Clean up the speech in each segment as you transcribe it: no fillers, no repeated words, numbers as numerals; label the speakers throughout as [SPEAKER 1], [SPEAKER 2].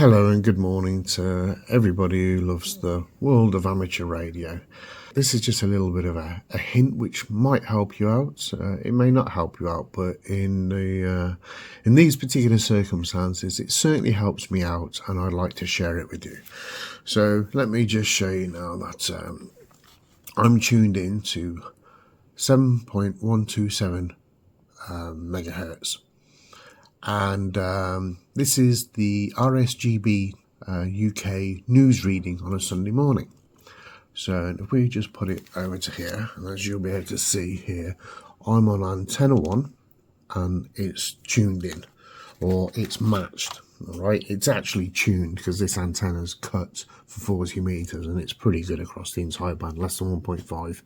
[SPEAKER 1] Hello and good morning to everybody who loves the world of amateur radio. This is just a little bit of a hint which might help you out. It may not help you out, but in these particular circumstances, it certainly helps me out, and I'd like to share it with you. So let me just show you now that I'm tuned in to 7.127 megahertz. And this is the RSGB UK news reading on a Sunday morning. So if we just put it over to here, and as you'll be able to see here, I'm on antenna 1 and it's tuned in, or it's matched. All right, it's actually tuned because this antenna's cut for 40 meters and it's pretty good across the entire band, less than 1.5.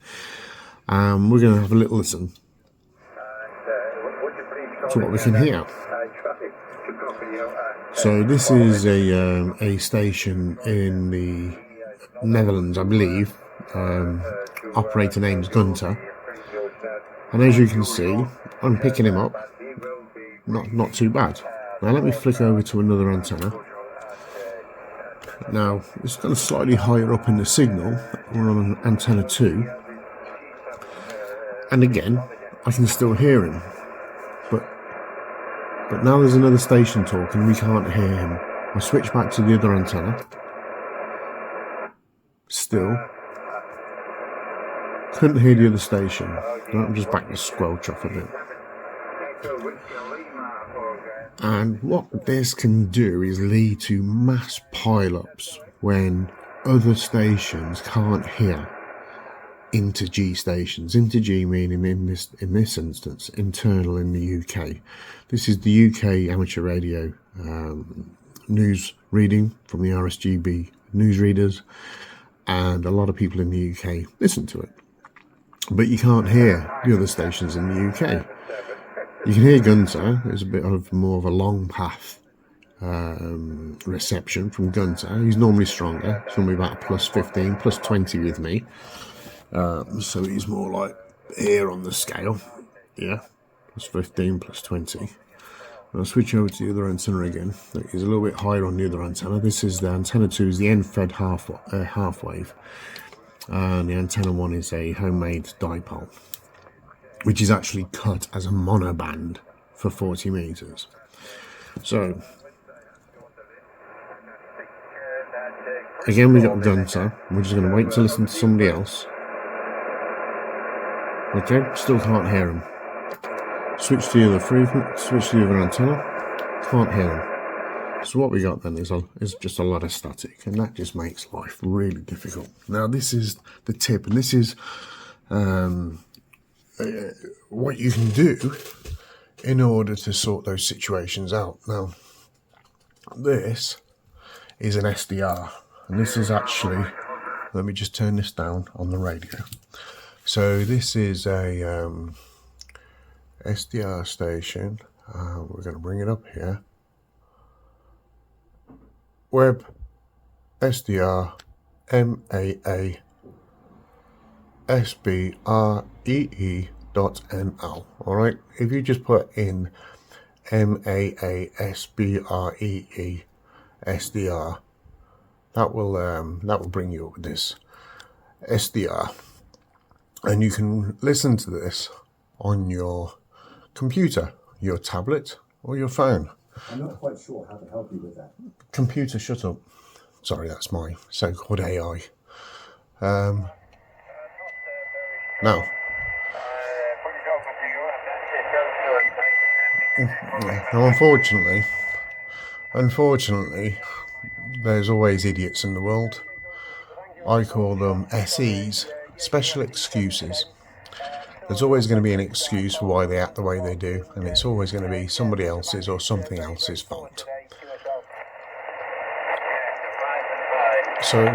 [SPEAKER 1] We're going to have a little listen to what we can hear. So this is a station in the Netherlands, I believe. Operator name's Gunter, and as you can see, I'm picking him up. Not too bad. Now let me flick over to another antenna. Now it's kind of slightly higher up in the signal. We're on antenna 2, and again I can still hear him. But now there's another station talking, we can't hear him. I switch back to the other antenna. Still. Couldn't hear the other station. I'm just back to squelch off a bit. And what this can do is lead to mass pile-ups when other stations can't hear into G stations. Into G meaning in this instance internal in the UK. This is the UK amateur radio news reading from the RSGB newsreaders, and a lot of people in the UK listen to it, but you can't hear the other stations in the UK. You can hear Gunter. There's a bit of more of a long path reception from Gunter. He's normally stronger. It's normally about a plus 15, plus 20 with me. So he's more like here on the scale, yeah, plus 15, plus 20. I'll switch over to the other antenna again. He's a little bit higher on the other antenna. This is the antenna 2 is the end-fed half wave, and the antenna 1 is a homemade dipole, which is actually cut as a monoband for 40 meters. So again, we got Gunter. We're just going to wait to listen to somebody else. Okay, still can't hear him. Switch to the other frequency, switch to the other antenna, can't hear him. So what we got then is just a lot of static, and that just makes life really difficult. Now this is the tip, and this is what you can do in order to sort those situations out. Now this is an SDR, and this is actually, let me just turn this down on the radio. So this is a SDR station. We're going to bring it up here. Web SDR MAA SBREE.NL. Alright, if you just put in MAA SBREE SDR, that will bring you up with this SDR. And you can listen to this on your computer, your tablet, or your phone.
[SPEAKER 2] I'm not quite sure how to help you with that.
[SPEAKER 1] Computer, shut up. Sorry, that's my so-called AI. Now, unfortunately, there's always idiots in the world. I call them SEs, special excuses. There's always going to be an excuse for why they act the way they do, and it's always going to be somebody else's or something else's fault. So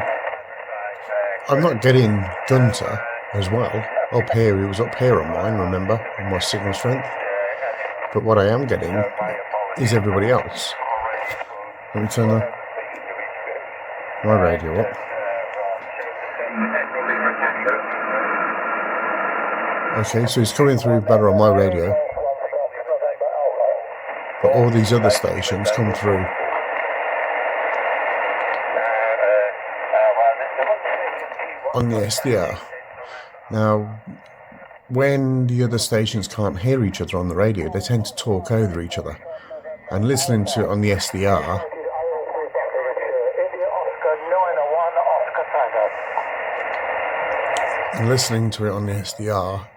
[SPEAKER 1] I'm not getting Gunter as well up here. He was up here on mine, remember, on my signal strength. But what I am getting is everybody else. Let me turn my radio up. Okay, so he's coming through better on my radio, but all these other stations come through on the SDR. Now, when the other stations can't hear each other on the radio, they tend to talk over each other. And listening to it on the SDR,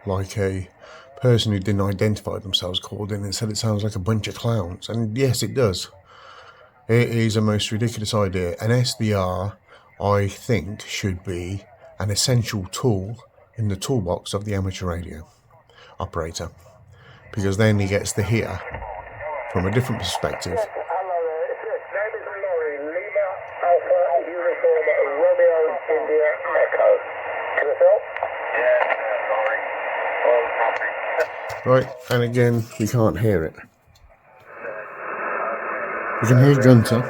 [SPEAKER 1] like a person who didn't identify themselves called in and said it sounds like a bunch of clowns. And yes, it does. It is a most ridiculous idea. An SDR, I think, should be an essential tool in the toolbox of the amateur radio operator, because then he gets to hear from a different perspective. Right, and again, we can't hear it. We can hear Gunter.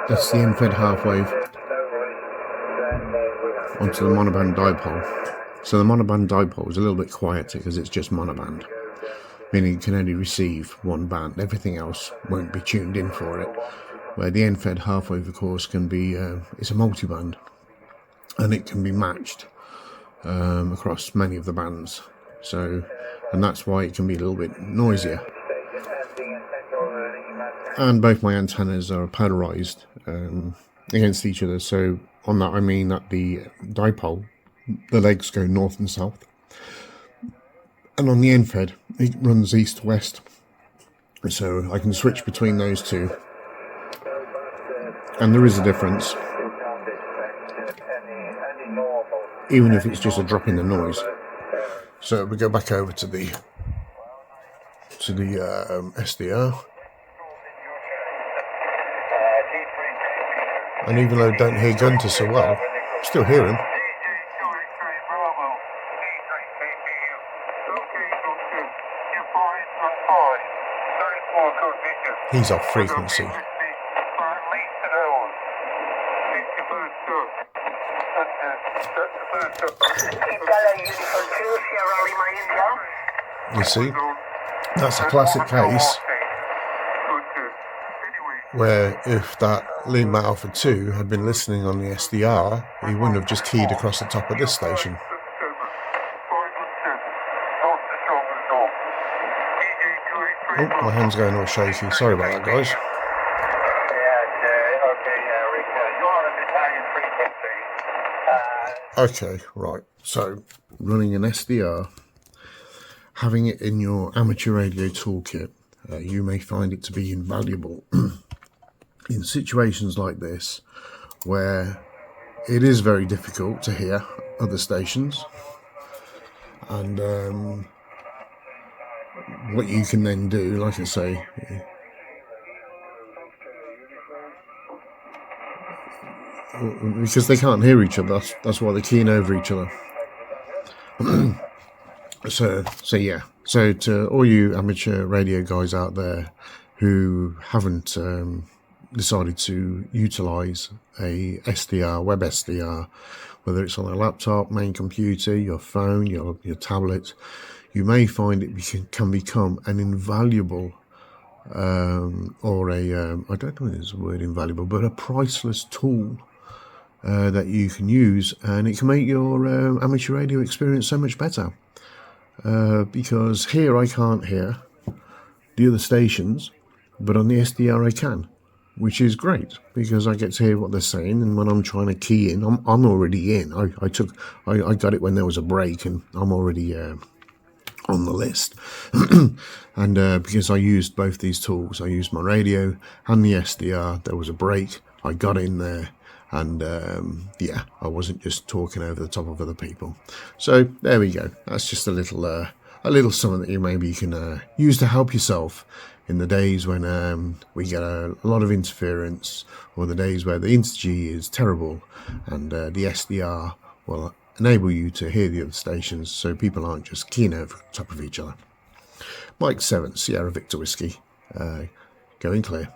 [SPEAKER 1] That's the end-fed half wave onto the monoband dipole. So the monoband dipole is a little bit quieter because it's just monoband, meaning it can only receive one band. Everything else won't be tuned in for it. Where the end-fed half wave, of course, can be it's a multiband, and it can be matched across many of the bands. So, and that's why it can be a little bit noisier. And both my antennas are polarized against each other. So on that, I mean that the dipole, the legs go north and south, and on the end-fed, it runs east to west. So I can switch between those two, and there is a difference, even if it's just a drop in the noise. So we go back over to the SDR, and even though I don't hear Gunter so well, I still hear him. He's off frequency. You see, that's a classic case where if that Lima Alpha 2 had been listening on the SDR, he wouldn't have just keyed across the top of this station. Oh, my hand's going all shaky. Sorry about that, guys. Okay, right. So, running an SDR, having it in your amateur radio toolkit, you may find it to be invaluable in situations like this, where it is very difficult to hear other stations, and what you can then do, like I say, because they can't hear each other, that's why they're keying over each other. So yeah. So to all you amateur radio guys out there who haven't decided to utilize a SDR, web SDR, whether it's on a laptop, main computer, your phone, your tablet, you may find it can become an invaluable or a I don't know if it's the word invaluable, but a priceless tool that you can use, and it can make your amateur radio experience so much better. Because here I can't hear the other stations, but on the SDR I can, which is great because I get to hear what they're saying, and when I'm trying to key in, I'm already in. I got it when there was a break, and I'm already on the list. And because I used both these tools, I used my radio and the SDR, there was a break, I got in there, and yeah, I wasn't just talking over the top of other people. So there we go. That's just a little something that you can use to help yourself in the days when we get a lot of interference, or the days where the Inter-G is terrible, and the SDR will enable you to hear the other stations, so people aren't just keying over the top of each other. Mike 7, Sierra Victor Whiskey, going clear.